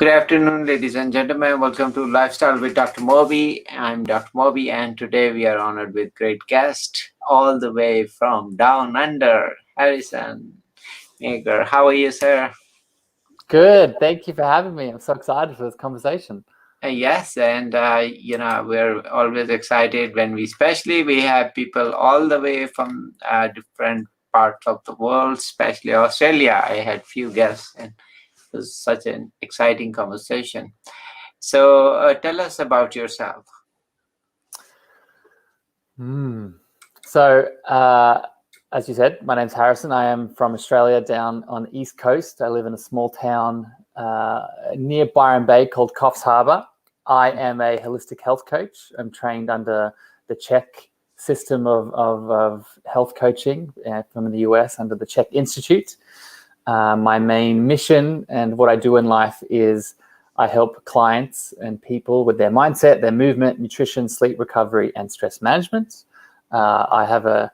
Good afternoon, ladies and gentlemen. Welcome to Lifestyle with Dr. Moby. I'm Dr. Moby, and today we are honored with great guest all the way from down under, Harrison Meagher. How are you, sir? Good. Thank you for having me. I'm so excited for this conversation. Yes, and we're always excited when especially we have people all the way from different parts of the world, especially Australia. I had few guests, and it was such an exciting conversation. So, tell us about yourself. So, as you said, my name's Harrison. I am from Australia down on the East Coast. I live in a small town near Byron Bay called Coffs Harbour. I am a holistic health coach. I'm trained under the CHEK system of health coaching from the US under the CHEK Institute. My main mission and what I do in life is I help clients and people with their mindset, their movement, nutrition, sleep recovery, and stress management. I have an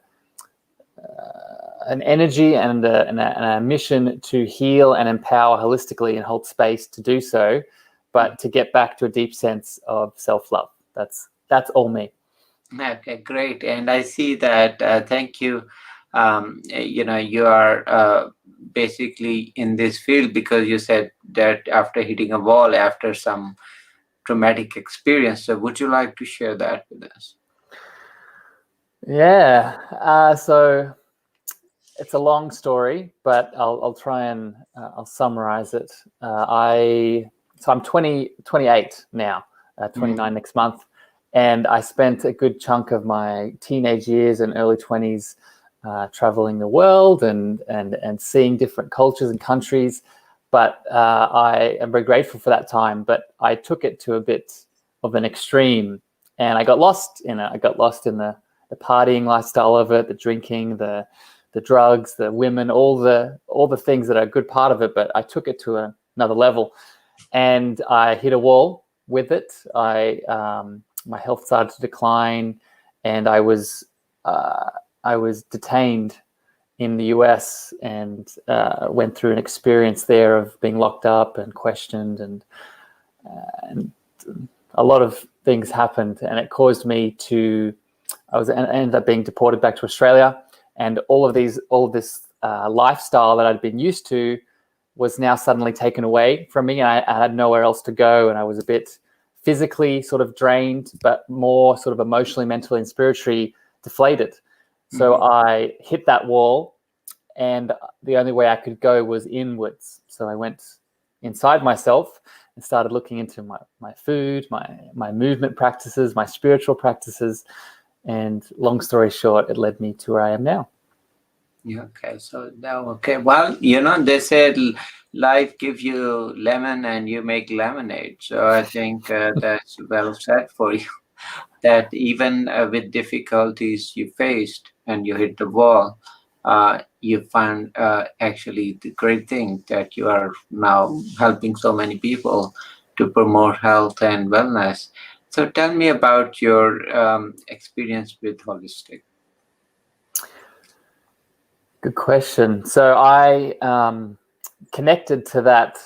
energy and a mission to heal and empower holistically and hold space to do so, but to get back to a deep sense of self-love. That's all me. Okay, great. And I see that, thank you. You are basically in this field because you said that after hitting a wall, after some traumatic experience. So would you like to share that with us? Yeah. So it's a long story, but I'll try and I'll summarize it. I'm 28 now, 29 next month. And I spent a good chunk of my teenage years and early 20s traveling the world and seeing different cultures and countries. But I am very grateful for that time. But I took it to a bit of an extreme, and I got lost in it. I got lost in the partying lifestyle of it, the drinking, the drugs, the women, all the things that are a good part of it. But I took it to another level, and I hit a wall with it. My health started to decline, and I was detained in the US and went through an experience there of being locked up and questioned, and a lot of things happened, and it caused me to. I ended up being deported back to Australia, and all of this lifestyle that I'd been used to was now suddenly taken away from me, and I had nowhere else to go, and I was a bit physically sort of drained, but more sort of emotionally, mentally, and spiritually deflated. So I hit that wall, and the only way I could go was inwards. So I went inside myself and started looking into my food, my movement practices, my spiritual practices. And long story short, it led me to where I am now. Yeah, okay. So now, okay. Well, they said life gives you lemon and you make lemonade. So I think that's well said for you. That even with difficulties you faced and you hit the wall, you found actually the great thing that you are now helping so many people to promote health and wellness. So tell me about your experience with holistic. Good question. So I connected to that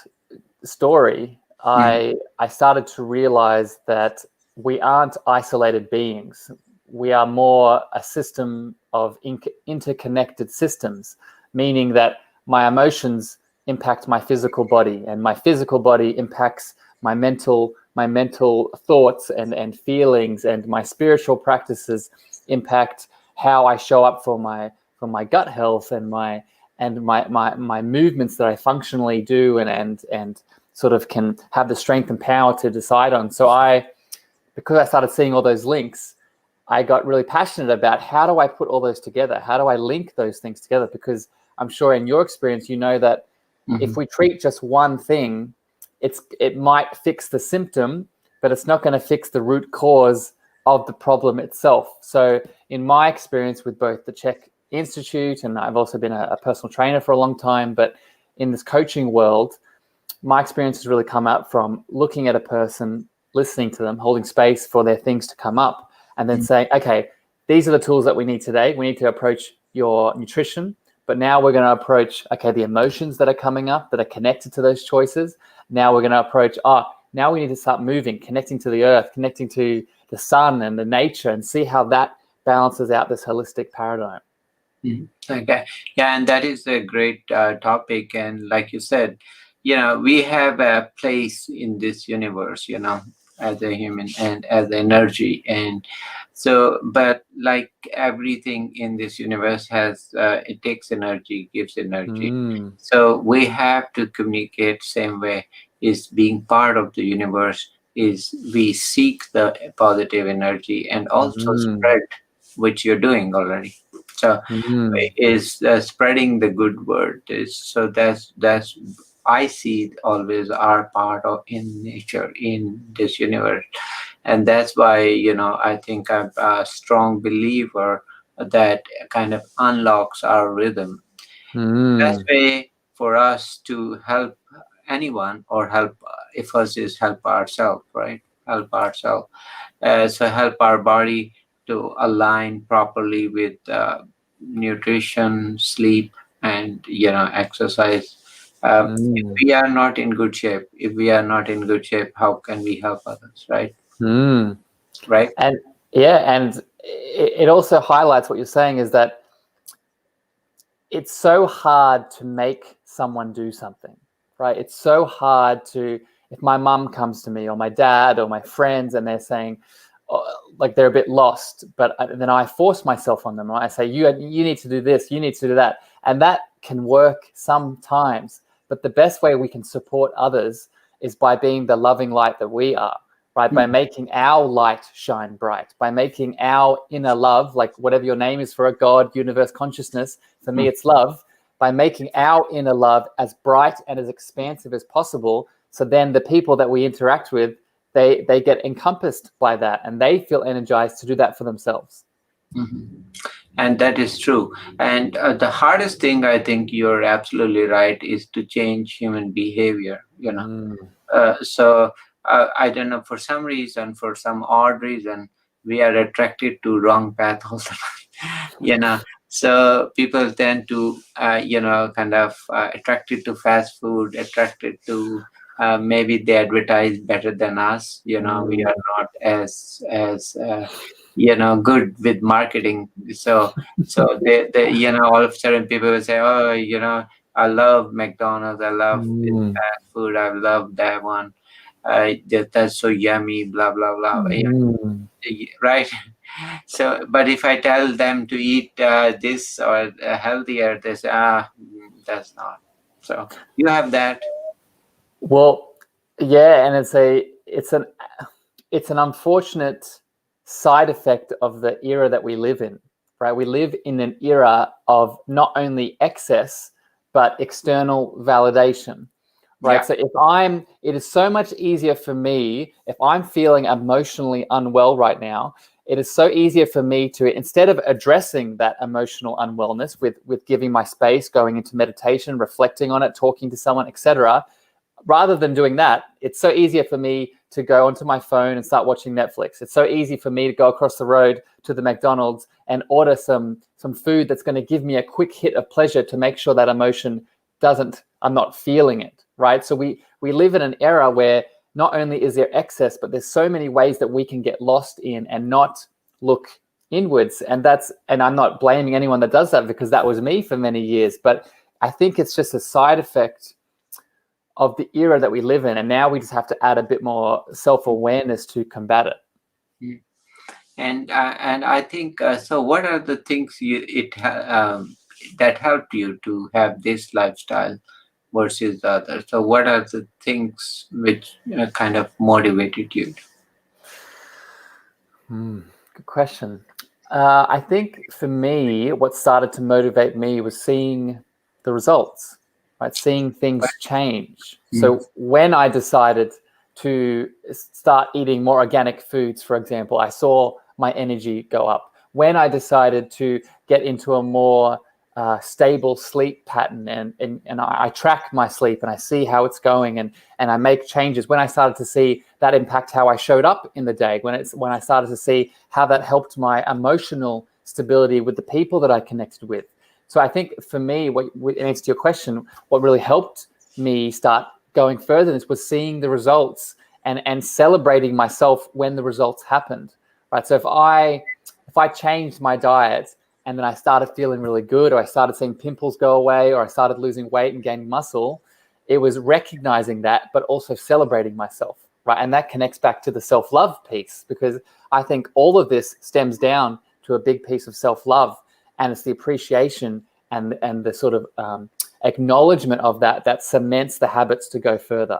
story. I started to realize that we aren't isolated beings. We are more a system of interconnected systems, meaning that my emotions impact my physical body, and my physical body impacts my mental thoughts and feelings, and my spiritual practices impact how I show up for my gut health and my movements that I functionally do and sort of can have the strength and power to decide on. So because I started seeing all those links, I got really passionate about how do I put all those together? How do I link those things together? Because I'm sure in your experience, you know that if we treat just one thing, it might fix the symptom, but it's not going to fix the root cause of the problem itself. So in my experience with both the CHEK Institute, and I've also been a personal trainer for a long time, but in this coaching world, my experience has really come out from looking at a person, listening to them, holding space for their things to come up, and then saying, okay, these are the tools that we need today. We need to approach your nutrition, but now we're going to approach, okay, the emotions that are coming up that are connected to those choices. Now we're going to approach, now we need to start moving, connecting to the earth, connecting to the sun and the nature, and see how that balances out this holistic paradigm. Okay. Yeah, and that is a great topic. And like you said, we have a place in this universe, as a human and as energy. And so, but like everything in this universe has, it takes energy, gives energy. So we have to communicate same way. Is being part of the universe, is we seek the positive energy and also spread, which you're doing already. So is spreading the good word. So that's I see always our part of in nature, in this universe. And that's why I think I'm a strong believer that kind of unlocks our rhythm. Best way for us to help anyone, or help, if us, is help ourselves, right? Help ourselves. So help our body to align properly with nutrition, sleep, and exercise. If we are not in good shape, how can we help others, right? Right. And and it also highlights what you're saying, is that it's so hard to make someone do something, right? It's so hard to, if my mum comes to me, or my dad, or my friends, and they're saying, like they're a bit lost, but then I force myself on them. Right? I say, you need to do this, you need to do that. And that can work sometimes. But the best way we can support others is by being the loving light that we are, right? By making our light shine bright, by making our inner love, like whatever your name is for a God, universe, consciousness, for me, it's love, by making our inner love as bright and as expansive as possible. So then the people that we interact with, they get encompassed by that, and they feel energized to do that for themselves. And that is true. And the hardest thing, I think you're absolutely right, is to change human behavior. So I don't know, for some reason, for some odd reason, we are attracted to wrong path all the time. So people tend to kind of attracted to fast food, attracted to maybe they advertise better than us. We are not as good with marketing. So they all of a sudden people will say, oh, I love McDonald's, I love this fast food, I love that one, that's so yummy, blah blah blah. Right. So but if I tell them to eat this or healthier, they say, that's not. So you have that. Well, yeah, and it's an unfortunate side effect of the era that we live in, right? We live in an era of not only excess, but external validation, right? So it is so much easier for me, if I'm feeling emotionally unwell right now, it is so easier for me to, instead of addressing that emotional unwellness with giving my space, going into meditation, reflecting on it, talking to someone, etc., rather than doing that, it's so easier for me to go onto my phone and start watching Netflix. It's so easy for me to go across the road to the McDonald's and order some food that's going to give me a quick hit of pleasure to make sure that emotion I'm not feeling it, right? So we live in an era where not only is there excess, but there's so many ways that we can get lost in and not look inwards. And I'm not blaming anyone that does that, because that was me for many years. But I think it's just a side effect of the era that we live in, and now we just have to add a bit more self-awareness to combat it. And I think so. What are the things that helped you to have this lifestyle versus the other? So what are the things which kind of motivated you? Good question. I think for me, what started to motivate me was seeing the results. Right, seeing things change. So when I decided to start eating more organic foods, for example, I saw my energy go up. When I decided to get into a more stable sleep pattern, and I track my sleep and I see how it's going, and I make changes. When I started to see that impact how I showed up in the day, when I started to see how that helped my emotional stability with the people that I connected with. So I think for me, and it's to your question, what really helped me start going further was seeing the results and celebrating myself when the results happened, right? So if I changed my diet and then I started feeling really good, or I started seeing pimples go away, or I started losing weight and gaining muscle, it was recognizing that, but also celebrating myself, right? And that connects back to the self-love piece, because I think all of this stems down to a big piece of self-love, and it's the appreciation and the sort of acknowledgement of that cements the habits to go further.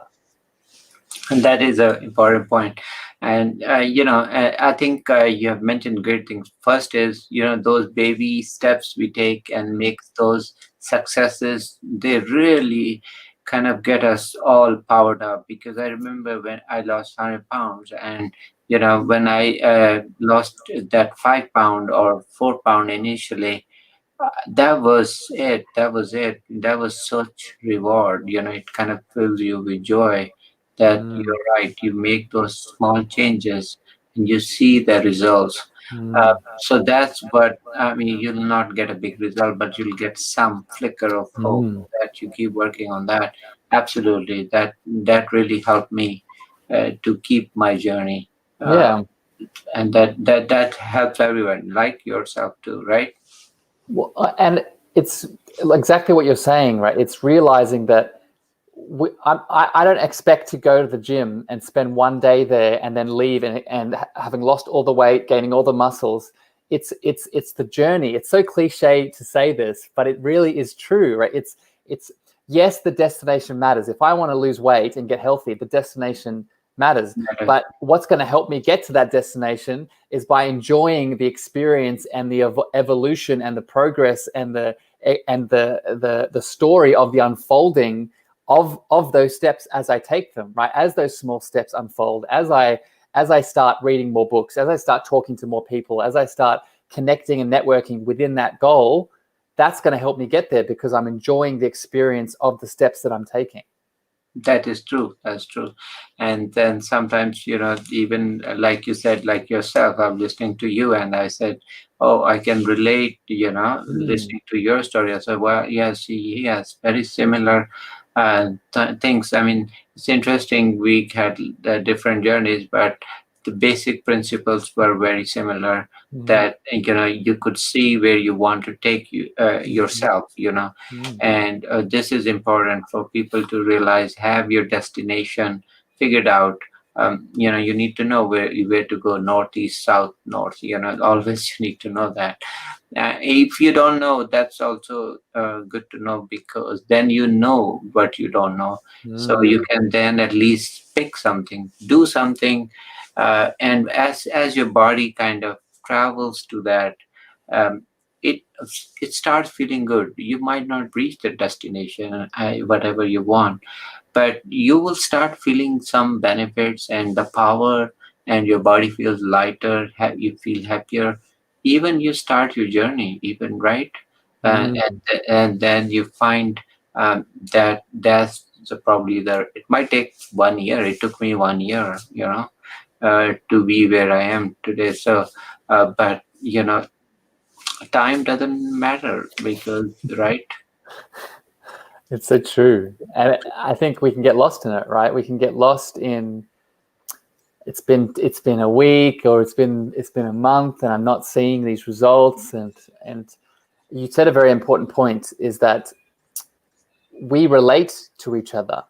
And that is an important point. And, I think you have mentioned great things. First is, those baby steps we take and makes those successes, they really kind of get us all powered up. Because I remember when I lost 100 pounds, and, when I lost that 5 pound or 4 pound initially, that was it. That was it. That was such reward. It kind of fills you with joy that Mm, you're right. You make those small changes and you see the results. mm, So that's what I mean. You'll not get a big result, but you'll get some flicker of hope mm. that you keep working on that. Absolutely. That really helped me to keep my journey. Uh, Yeah. and that helps everyone, like yourself too, right? Well, and it's exactly what you're saying, right? It's realizing that I don't expect to go to the gym and spend one day there and then leave and having lost all the weight, gaining all the muscles. It's the journey. It's so cliche to say this, but it really is true, right? It's yes, the destination matters. If I want to lose weight and get healthy, the destination matters. But what's going to help me get to that destination is by enjoying the experience and the evolution and the progress and the story of the unfolding of those steps as I take them, right? As those small steps unfold, as I start reading more books, as I start talking to more people, as I start connecting and networking within that goal, that's going to help me get there because I'm enjoying the experience of the steps that I'm taking. That is true. That's true. And then sometimes, even like you said, like yourself, I'm listening to you and I said, oh, I can relate, Mm, listening to your story. I said, well, yes, he has very similar things. I mean, it's interesting. We had different journeys, but the basic principles were very similar, mm, that, you could see where you want to take mm, yourself, mm, and this is important for people to realize. Have your destination figured out. You need to know where to go, north, east, south, north. Always you need to know that. If you don't know, that's also good to know, because then you know what you don't know. So you mm, can then at least pick something, do something, and as your body kind of travels to that, um, it it starts feeling good. You might not reach the destination, whatever you want, but you will start feeling some benefits and the power, and your body feels lighter. You feel happier. Even you start your journey, even, right? Uh, mm. and then you find that that's probably it might take 1 year. It took me 1 year, to be where I am today. So, but time doesn't matter, because, right? It's so true. And I think we can get lost in it, right? We can get lost in it's been a week, or it's been a month, and I'm not seeing these results. And you said a very important point, is that we relate to each other,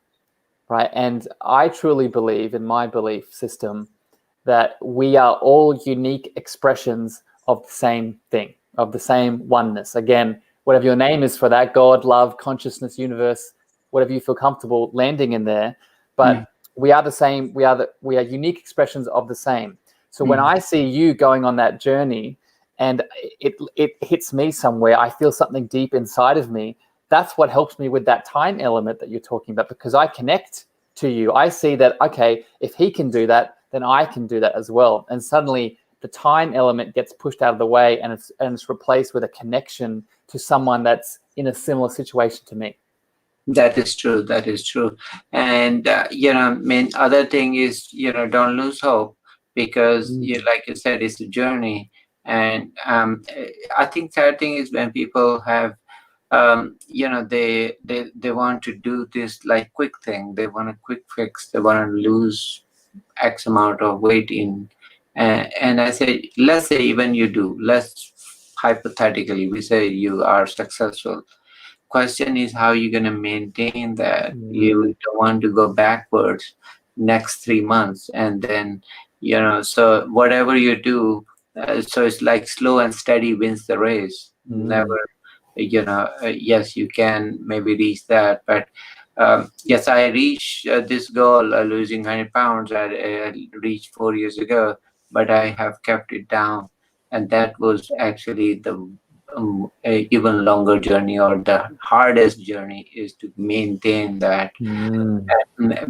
right? And I truly believe, in my belief system, that we are all unique expressions of the same thing, of the same oneness. Again, whatever your name is for that, God, love, consciousness, universe, whatever you feel comfortable landing in there. Mm, But we are the same. We are unique expressions of the same. So when mm. I see you going on that journey, and it hits me somewhere, I feel something deep inside of me. That's what helps me with that time element that you're talking about, because I connect to you. I see that, okay, if he can do that, then I can do that as well. And suddenly the time element gets pushed out of the way, and it's replaced with a connection to someone that's in a similar situation to me. That is true. That is true. And, I mean, other thing is, don't lose hope, because, Mm, like you said, it's a journey. And I think third thing is when people have They want to do this like quick thing. They want a quick fix. They want to lose X amount of weight in, and I say, let's say even you do. Let's hypothetically we say you are successful. Question is how you're going to maintain that. You don't want to go backwards next 3 months, and then so whatever you do, so it's like slow and steady wins the race. Never, yes, you can maybe reach that, but yes, I reached this goal, losing 100 pounds. I reached 4 years ago, but I have kept it down, and that was actually the a even longer journey, or the hardest journey is to maintain that.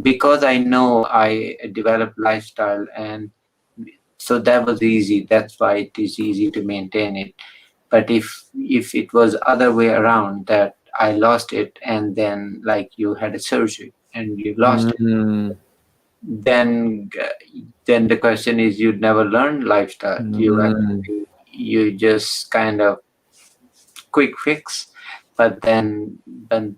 Because I know I developed lifestyle, and so that was easy. That's why it is easy to maintain it. But if it was other way around, that I lost it, and then like you had a surgery and you lost it, then then the question is, you'd never learn lifestyle. You just kind of quick fix, but then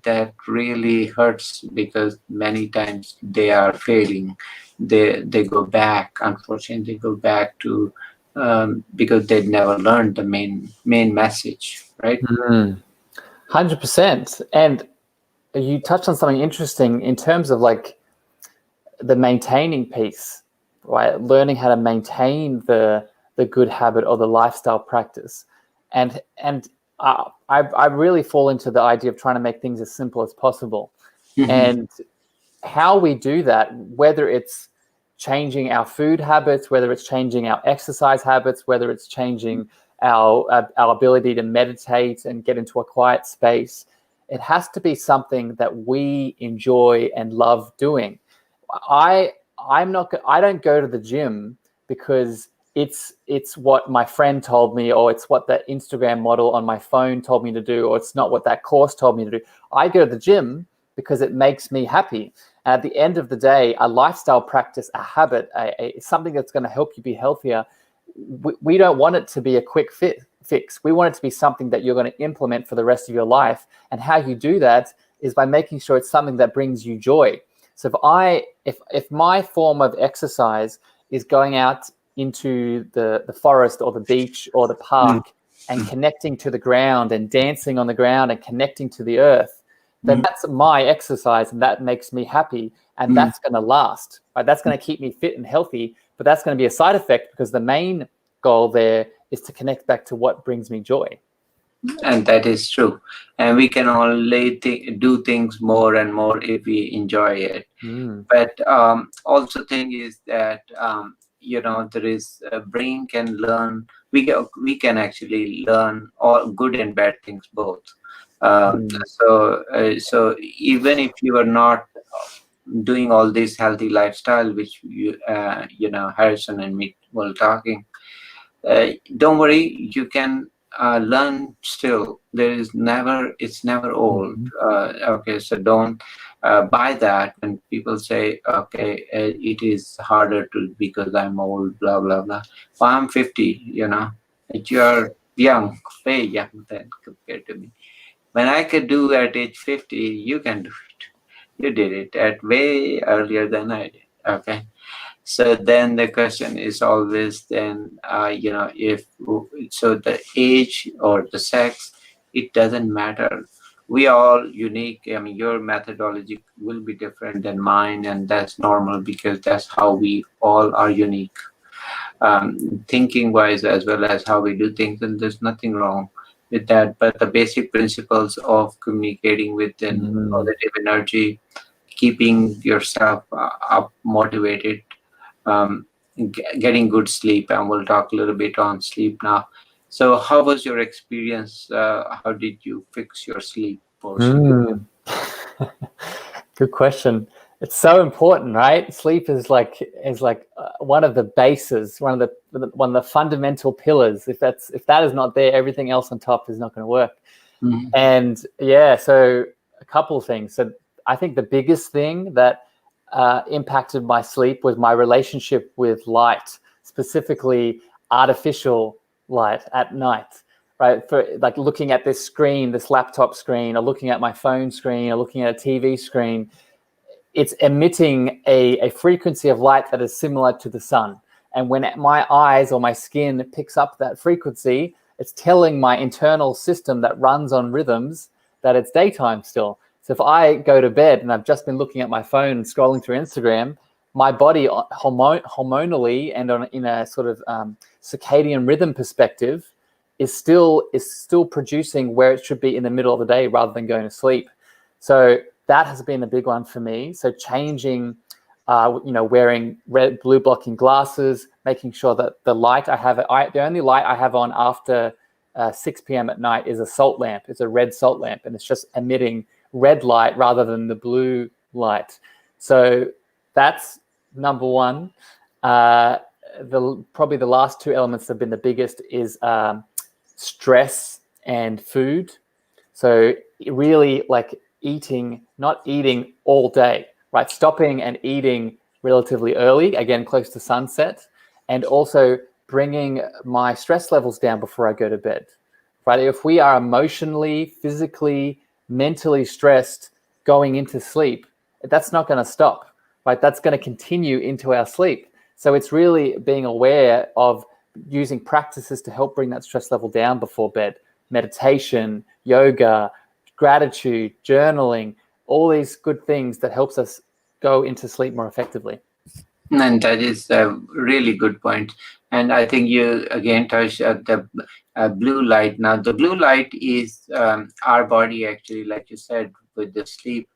that really hurts, because many times they are failing. They go back, unfortunately, they go back to, because they never learned the main message, right? 100%. And you touched on something interesting in terms of like the maintaining piece, right? Learning how to maintain the good habit or the lifestyle practice, and I really fall into the idea of trying to make things as simple as possible. And how we do that, whether it's changing our food habits, whether it's changing our exercise habits, whether it's changing our ability to meditate and get into a quiet space, it has to be something that we enjoy and love doing. I don't go to the gym because it's what my friend told me, or it's what that Instagram model on my phone told me to do, or it's not what that course told me to do. I go to the gym because it makes me happy. And at the end of the day, a lifestyle practice, a habit, something that's going to help you be healthier, we don't want it to be a quick fix. We want it to be something that you're going to implement for the rest of your life. And how you do that is by making sure it's something that brings you joy. So if my form of exercise is going out into the forest or the beach or the park and connecting to the ground and dancing on the ground and connecting to the earth, then that's my exercise, and that makes me happy, and that's going to last. Right? That's going to keep me fit and healthy, but that's going to be a side effect, because the main goal there is to connect back to what brings me joy. And that is true. And we can only do things more and more if we enjoy it. But also thing is that there is brain can learn. We can actually learn all good and bad things both. So even if you are not doing all this healthy lifestyle, which Harrison and me were talking, don't worry, you can learn still. It's never old. Okay, so don't buy that when people say, okay, it is harder to because I'm old, blah blah blah. Well, I'm 50. You're young, way young then compared to me. When I could do at age 50, you can do it. You did it at way earlier than I did. Okay. So then the question is always then, if so the age or the sex, it doesn't matter. We all unique. I mean, your methodology will be different than mine, and that's normal, because that's how we all are unique, thinking wise as well as how we do things, and there's nothing wrong with that. But the basic principles of communicating with positive energy, keeping yourself up motivated, getting good sleep, and we'll talk a little bit on sleep now. So how was your experience? How did you fix your sleep portion? Good question. It's so important, right? Sleep is like one of the bases, one of the fundamental pillars. If that is not there, everything else on top is not going to work. And yeah, so a couple of things. So I think the biggest thing that impacted my sleep was my relationship with light, specifically artificial light at night. right? For like looking at this screen, this laptop screen, or looking at my phone screen, or looking at a TV screen, it's emitting a frequency of light that is similar to the sun. And when my eyes or my skin picks up that frequency, it's telling my internal system that runs on rhythms that it's daytime still. So if I go to bed and I've just been looking at my phone and scrolling through Instagram, my body hormonally and in a sort of circadian rhythm perspective is still producing where it should be in the middle of the day rather than going to sleep. So that has been a big one for me. So changing, wearing red, blue blocking glasses, making sure that the light I have, the only light I have on after 6 p.m. at night is a salt lamp. It's a red salt lamp, and it's just emitting red light rather than the blue light. So that's number one. Probably the last two elements that have been the biggest is stress and food. So really like not eating all day, right? Stopping and eating relatively early, again, close to sunset, and also bringing my stress levels down before I go to bed, right? If we are emotionally, physically, mentally stressed going into sleep, that's not going to stop, right? That's going to continue into our sleep. So it's really being aware of using practices to help bring that stress level down before bed. Meditation, yoga, gratitude, journaling, all these good things that helps us go into sleep more effectively. And that is a really good point. And I think you again touched at the blue light. Now, the blue light is our body actually, like you said, with the sleep,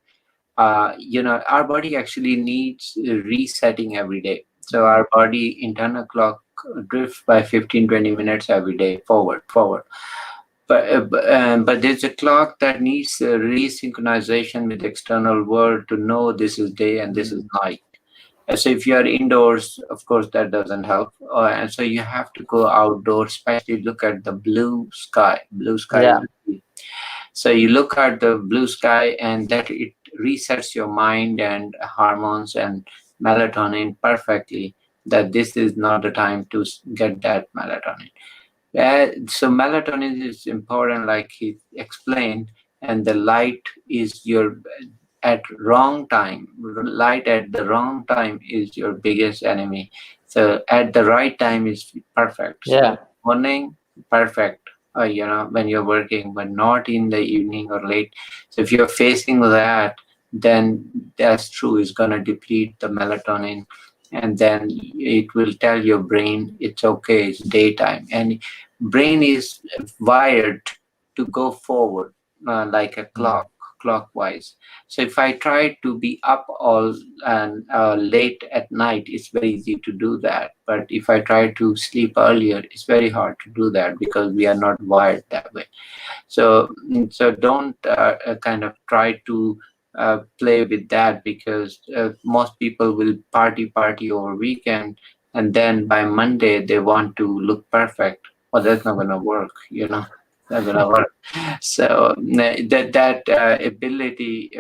our body actually needs resetting every day. So our body internal clock drifts by 15-20 minutes every day forward. But there's a clock that needs resynchronization with the external world to know this is day and this is night. So if you are indoors, of course, that doesn't help. And so you have to go outdoors, especially look at the blue sky. Blue sky. Yeah. So you look at the blue sky, and that it resets your mind and hormones and melatonin perfectly, that this is not the time to get that melatonin. So melatonin is important, like he explained, and the light is your at wrong time. Light at the wrong time is your biggest enemy. So at the right time is perfect. Yeah. So morning, perfect. When you're working, but not in the evening or late. So if you're facing that, then that's true. It's gonna deplete the melatonin, and then it will tell your brain it's okay. It's daytime, and brain is wired to go forward like a clockwise. So if I try to be up all and late at night, it's very easy to do that. But if I try to sleep earlier, it's very hard to do that because we are not wired that way. So don't kind of try to play with that, because most people will party over weekend, and then by Monday they want to look perfect. Well, that's not gonna work, not gonna work. So that ability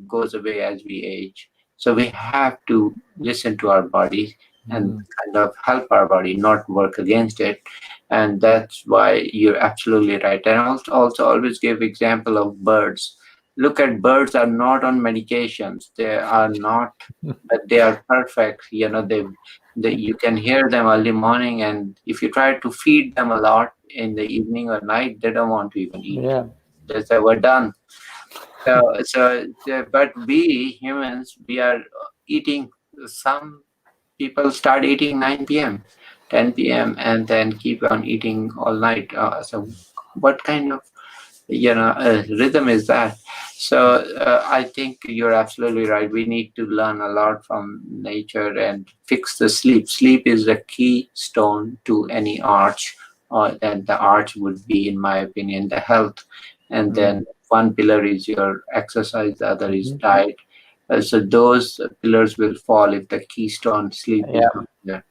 goes away as we age. So we have to listen to our body and kind of help our body, not work against it. And that's why you're absolutely right. And also always give example of birds. Look at birds are not on medications. They are not, but they are perfect. They you can hear them early morning, and if you try to feed them a lot in the evening or night, they don't want to even eat. Yeah. They say we're done. But we humans, we are eating. Some people start eating 9 p.m., 10 p.m., and then keep on eating all night. So what kind of rhythm is that? So I think you're absolutely right. We need to learn a lot from nature and fix the sleep. Sleep is a keystone to any arch, and the arch would be, in my opinion, the health. And then one pillar is your exercise, the other is diet. So those pillars will fall if the keystone sleep is not there.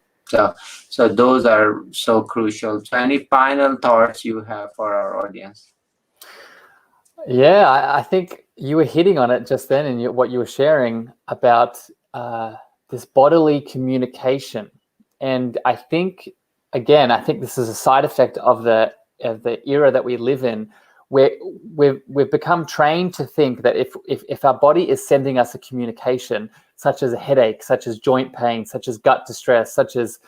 So those are so crucial. So any final thoughts you have for our audience? Yeah, I think you were hitting on it just then in what you were sharing about this bodily communication. And I think this is a side effect of the the era that we live in, where we've become trained to think that if our body is sending us a communication, such as a headache, such as joint pain, such as gut distress, such as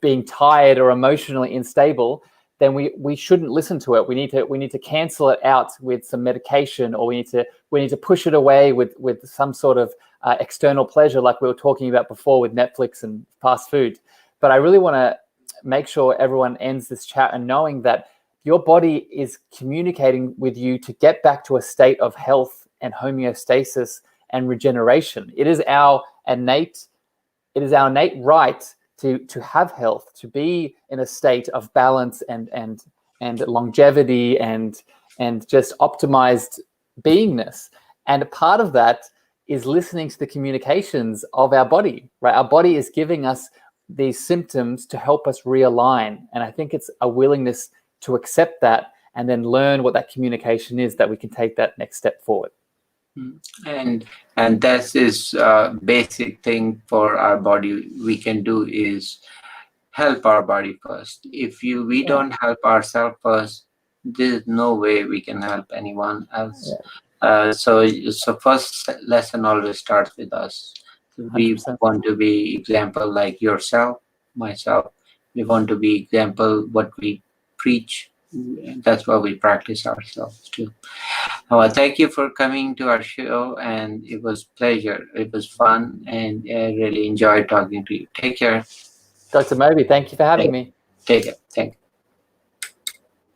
being tired or emotionally unstable, then we shouldn't listen to it. We need to cancel it out with some medication, or we need to push it away with some sort of external pleasure, like we were talking about before with Netflix and fast food. But I really want to make sure everyone ends this chat and knowing that your body is communicating with you to get back to a state of health and homeostasis and regeneration. It is our innate right to have health, to be in a state of balance and longevity and just optimized beingness. And part of that is listening to the communications of our body, right? Our body is giving us these symptoms to help us realign. And I think it's a willingness to accept that and then learn what that communication is, that we can take that next step forward. And that is basic thing for our body we can do is help our body first. If we don't help ourselves first, there's no way we can help anyone else. So first lesson always starts with us. We 100%. want to be example like yourself, myself. We want to be example what we preach. That's what we practice ourselves too. Well, thank you for coming to our show, and it was pleasure. It was fun, and I really enjoyed talking to you. Take care. Dr. Moby, thank you for having me. Take care. Thank you.